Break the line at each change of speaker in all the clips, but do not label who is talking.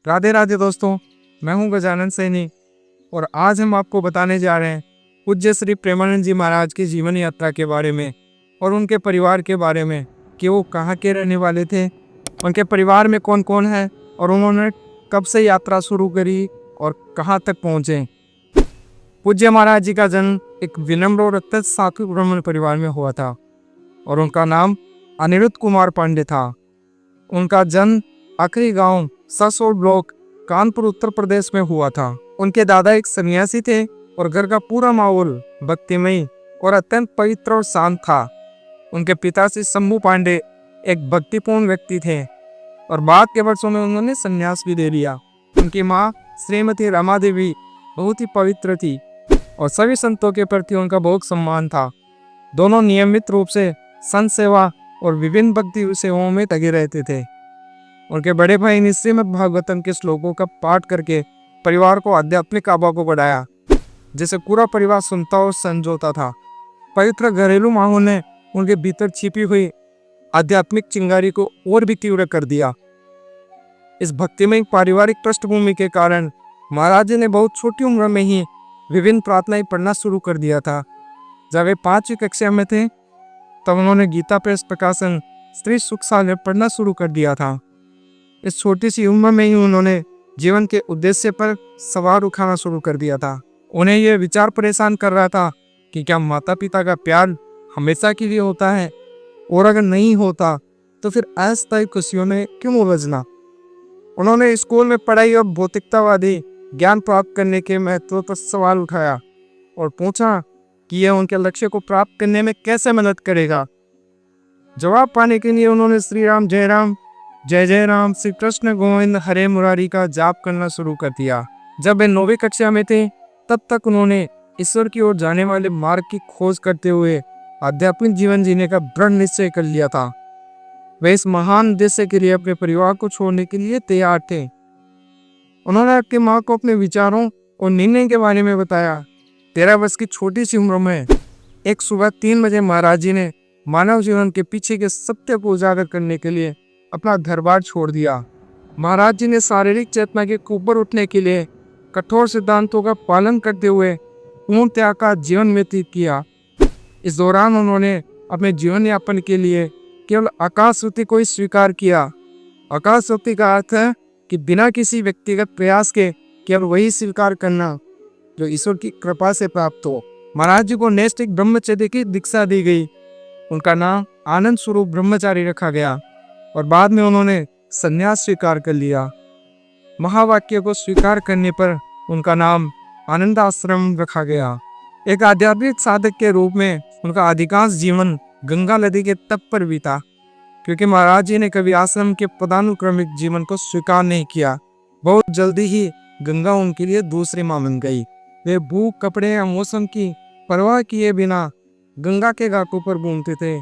राधे राधे दोस्तों, मैं हूं गजानन सैनी और आज हम आपको बताने जा रहे हैं पूज्य श्री प्रेमानंद जी महाराज की जीवन यात्रा के बारे में और उनके परिवार के बारे में कि वो कहाँ के रहने वाले थे, उनके परिवार में कौन कौन है और उन्होंने कब से यात्रा शुरू करी और कहाँ तक पहुँचे। पूज्य महाराज जी का जन्म एक विनम्र और अत्यंत सात्विक ब्राह्मण परिवार में हुआ था और उनका नाम अनिरुद्ध कुमार पांडे था। उनका जन्म आखिरी गांव ससोर ब्लॉक कानपुर उत्तर प्रदेश में हुआ था। उनके दादा एक सन्यासी थे और घर का पूरा माहौल भक्तिमय और अत्यंत पवित्र और शांत था। उनके पिता श्री शंभू पांडे एक भक्तिपूर्ण व्यक्ति थे और बाद के वर्षों में उन्होंने संन्यास भी दे लिया। उनकी माँ श्रीमती रमा देवी बहुत ही पवित्र थी और सभी संतों के प्रति उनका बहुत सम्मान था। दोनों नियमित रूप से संत सेवा और विभिन्न भक्ति सेवाओं में लगे रहते थे। उनके बड़े भाई ने श्रीमद् भागवतम के श्लोकों का पाठ करके परिवार को आध्यात्मिक आभा को बढ़ाया, जिसे पूरा परिवार सुनता और समझौता था। पवित्र घरेलू माहौल ने उनके भीतर छिपी हुई आध्यात्मिक चिंगारी को और भी तीव्र कर दिया। इस भक्तिमय पारिवारिक पृष्ठभूमि के कारण महाराज जी ने बहुत छोटी उम्र में ही विभिन्न प्रार्थनाएं पढ़ना शुरू कर दिया था। जब वे 5वीं कक्षा में थे तब उन्होंने गीता प्रेस प्रकाशन स्त्री सुख सागर पढ़ना शुरू कर दिया था। इस छोटी सी उम्र में ही उन्होंने जीवन के उद्देश्य पर सवाल उठाना शुरू कर दिया था। उन्हें यह विचार परेशान कर रहा था कि क्या माता पिता का प्यार हमेशा के लिए होता है, और अगर नहीं होता तो फिर अस्थायी खुशियों में क्यों उलझना। उन्होंने स्कूल में पढ़ाई और भौतिकतावादी ज्ञान प्राप्त करने के महत्व पर सवाल उठाया और पूछा कि यह उनके लक्ष्य को प्राप्त करने में कैसे मदद करेगा। जवाब पाने के लिए उन्होंने श्री राम जय जय राम श्री कृष्ण गोविंद हरे मुरारी का जाप करना शुरू कर दिया। जब वे 9वीं कक्षा में थे तब तक उन्होंने ईश्वर की ओर जाने वाले मार्ग की खोज करते हुए आध्यात्मिक जीवन जीने का दृढ़ निश्चय कर लिया था। वे इस महान उद्देश्य के लिए अपने परिवार को छोड़ने के लिए तैयार थे। उन्होंने अपनी माँ को अपने विचारों और निर्णय के बारे में बताया। 13 वर्ष की छोटी सी उम्र में एक सुबह 3 बजे महाराज जी ने मानव जीवन के पीछे के सत्य को उजागर करने के लिए अपना घर बार छोड़ दिया। महाराज जी ने शारीरिक चेतना के ऊपर उठने के लिए कठोर सिद्धांतों का पालन करते हुए पूर्ण त्याग का जीवन व्यतीत किया। इस दौरान उन्होंने अपने जीवन यापन के लिए केवल आकाशवृत्ति को ही स्वीकार किया। आकाशवृत्ति का अर्थ है कि बिना किसी व्यक्तिगत प्रयास के केवल वही स्वीकार करना जो ईश्वर की कृपा से प्राप्त हो। महाराज जी को नैष्ठिक ब्रह्मचर्य की दीक्षा दी गई। उनका नाम आनंद स्वरूप ब्रह्मचारी रखा गया और बाद में उन्होंने संन्यास स्वीकार कर लिया। महावाक्य को स्वीकार करने पर उनका नाम आनंद आश्रम रखा गया। एक आध्यात्मिक साधक के रूप में उनका अधिकांश जीवन गंगा नदी के तट पर बीता, क्योंकि महाराज जी ने कभी आश्रम के पदानुक्रमिक जीवन को स्वीकार नहीं किया। बहुत जल्दी ही गंगा उनके लिए दूसरी मां बन गई। वे भूख, कपड़े या मौसम की परवाह किए बिना गंगा के घाटों पर घूमते थे।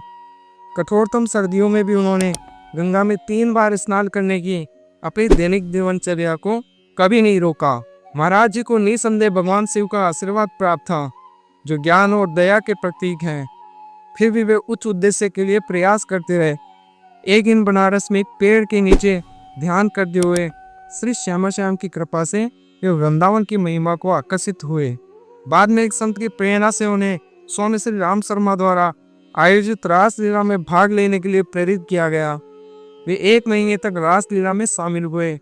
कठोरतम सर्दियों में भी उन्होंने गंगा में 3 बार स्नान करने की अपनी दैनिक जीवनचर्या को कभी नहीं रोका। महाराज जी को निसंदेह भगवान शिव का आशीर्वाद प्राप्त था, जो ज्ञान और दया के प्रतीक हैं। फिर भी वे उच्च उद्देश्य के लिए प्रयास करते रहे। एक दिन बनारस में एक पेड़ के नीचे ध्यान करते हुए श्री श्यामा श्याम की कृपा से वे वृंदावन की महिमा को आकर्षित हुए। बाद में एक संत की प्रेरणा से उन्हें स्वामी श्री राम शर्मा द्वारा आयोजित रासलीला में भाग लेने के लिए प्रेरित किया गया। वे 1 महीने तक रासलीला में शामिल हुए।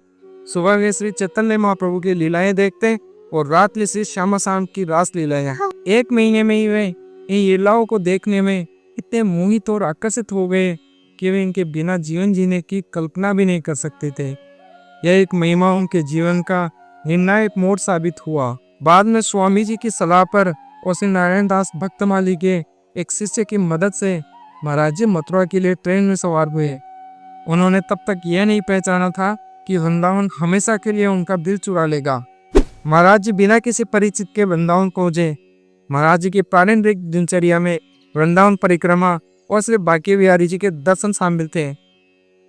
सुबह वे श्री चैतन्य महाप्रभु की लीलाएं देखते और रात में श्री श्यामा श्याम की रासलीलाएं। 1 महीने में ही वे इन लीलाओं को देखने में इतने मोहित और आकर्षित हो गए कि वे इनके बिना जीवन जीने की कल्पना भी नहीं कर सकते थे। यह एक महिमा उनके जीवन का निर्णायक मोड़ साबित हुआ। बाद में स्वामी जी की सलाह पर और श्री नारायण दास भक्तमाली के एक शिष्य की मदद से महाराज जी मथुरा के लिए ट्रेन में सवार हुए। उन्होंने तब तक यह नहीं पहचाना था कि वृंदावन हमेशा के लिए उनका दिल चुरा लेगा। महाराज जी बिना किसी परिचित के वृंदावन पहुंचे। महाराज जी की पारंपरिक दिनचर्या में वृंदावन परिक्रमा और श्री बांके बिहारी जी के दर्शन शामिल थे।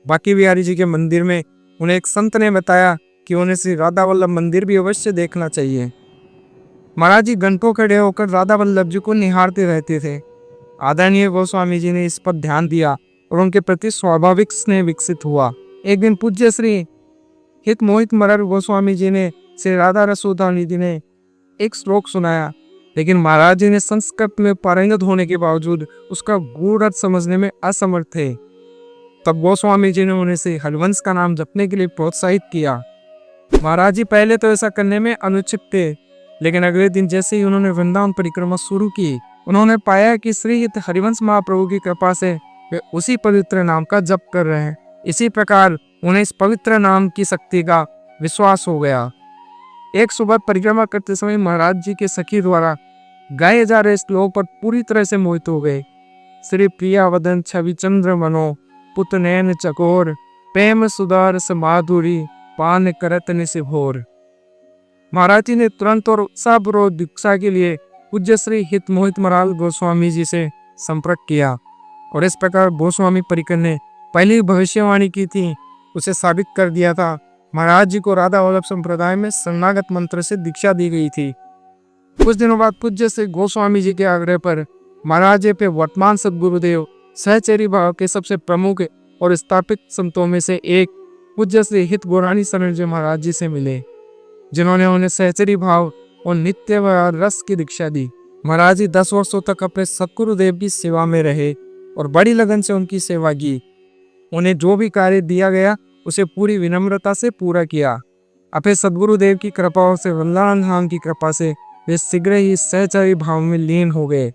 बांके बिहारी जी के मंदिर में उन्हें एक संत ने बताया कि उन्हें श्री राधा वल्लभ मंदिर भी अवश्य देखना चाहिए। महाराज जी घंटों खड़े होकर राधा वल्लभ जी को निहारते रहते थे। आदरणीय गोस्वामी जी ने इस पर ध्यान दिया और उनके प्रति स्वाभाविक स्नेह विकसित हुआ। एक दिन पूज्य श्री हित मोहित मरार गोस्वामी जी ने श्री राधा रसूदानी जी ने एक श्लोक सुनाया, लेकिन महाराज जी ने संस्कृत में पारंगत होने के बावजूद उसका गूढ़ अर्थ समझने में असमर्थ थे। तब गोस्वामी जी ने उन्हें से हरिवंश का नाम जपने के लिए प्रोत्साहित किया। महाराज जी पहले तो ऐसा करने में अनुचित थे, लेकिन अगले दिन जैसे ही उन्होंने वृंदावन परिक्रमा शुरू की, उन्होंने पाया कि श्री हित हरिवंश महाप्रभु की कृपा से वे उसी पवित्र नाम का जप कर रहे हैं। इसी प्रकार उन्हें इस पवित्र नाम की शक्ति का विश्वास हो गया। एक सुबह परिक्रमा करते समय महाराज जी के सखी द्वारा गाए जा रहे श्लोक पर पूरी तरह से मोहित हो गए। श्री प्रिया वदन छवि चंद्र मनो पुत नैन चकोर प्रेम सुधार स माधुरी पान करत निशिभोर। महाराज जी ने तुरंत और उत्साहपूर्वक दीक्षा के लिए पूज्य श्री हित मोहित मराल गोस्वामी जी से संपर्क किया और इस प्रकार गोस्वामी परिकर ने पहली भविष्यवाणी की थी उसे साबित कर दिया था। महाराज जी को राधा वल्लभ संप्रदाय में शरणागत मंत्र से दीक्षा दी गई थी। कुछ दिनों बाद पूज्य श्री गोस्वामी जी के आग्रह पर महाराज जी पे वर्तमान सद्गुरुदेव सहचरी भाव के सबसे प्रमुख और स्थापित संतों में से एक पूज्य श्री हित गौराणी शरण जी महाराज जी से मिले, जिन्होंने उन्हें सहचरी भाव और नित्य रस की दीक्षा दी। महाराज जी 10 वर्षों तक अपने सद्गुरुदेव की सेवा में रहे और बड़ी लगन से उनकी सेवा की। उन्हें जो भी कार्य दिया गया उसे पूरी विनम्रता से पूरा किया। अपने सद्गुरुदेव की कृपा से वृंदावन धाम की कृपा से वे शीघ्र ही सहचरी भाव में लीन हो गए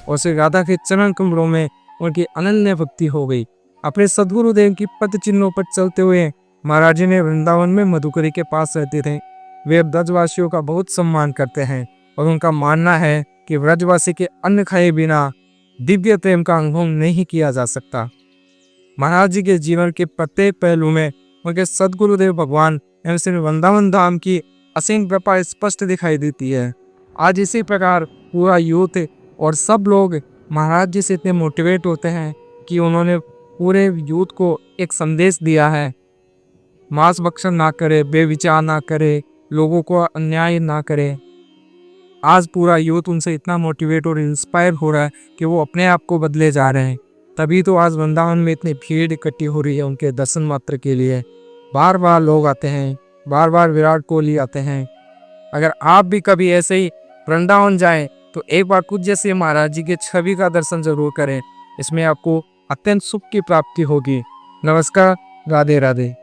और श्री राधा के चरण कमलों में उनकी अनन्य भक्ति हो गई। अपने सद्गुरुदेव की पद चिन्हों पर चलते हुए महाराज जी ने वृंदावन में मधुकरी के पास रहते थे। वे ब्रजवासियों का बहुत सम्मान करते हैं और उनका मानना है कि ब्रजवासी के अन्न खाए बिना दिव्य प्रेम का अनुभव नहीं किया जा सकता। महाराज जी के जीवन के प्रत्येक पहलू में उनके सद्गुरुदेव भगवान एवं श्री वृंदावन धाम की असीम कृपा स्पष्ट दिखाई देती है। आज इसी प्रकार पूरा यूथ और सब लोग महाराज जी से इतने मोटिवेट होते हैं कि उन्होंने पूरे यूथ को एक संदेश दिया है, मांस भक्षण ना करे, बेविचार ना करे, लोगों को अन्याय ना करे। आज पूरा यूथ उनसे इतना मोटिवेट और इंस्पायर हो रहा है कि वो अपने आप को बदले जा रहे हैं। तभी तो आज वृंदावन में इतनी भीड़ इकट्ठी हो रही है उनके दर्शन मात्र के लिए। बार बार लोग आते हैं, बार बार विराट कोहली आते हैं। अगर आप भी कभी ऐसे ही वृंदावन जाएं तो एक बार पूज्य श्री महाराज जी के छवि का दर्शन जरूर करें। इसमें आपको अत्यंत सुख की प्राप्ति होगी। नमस्कार, राधे राधे।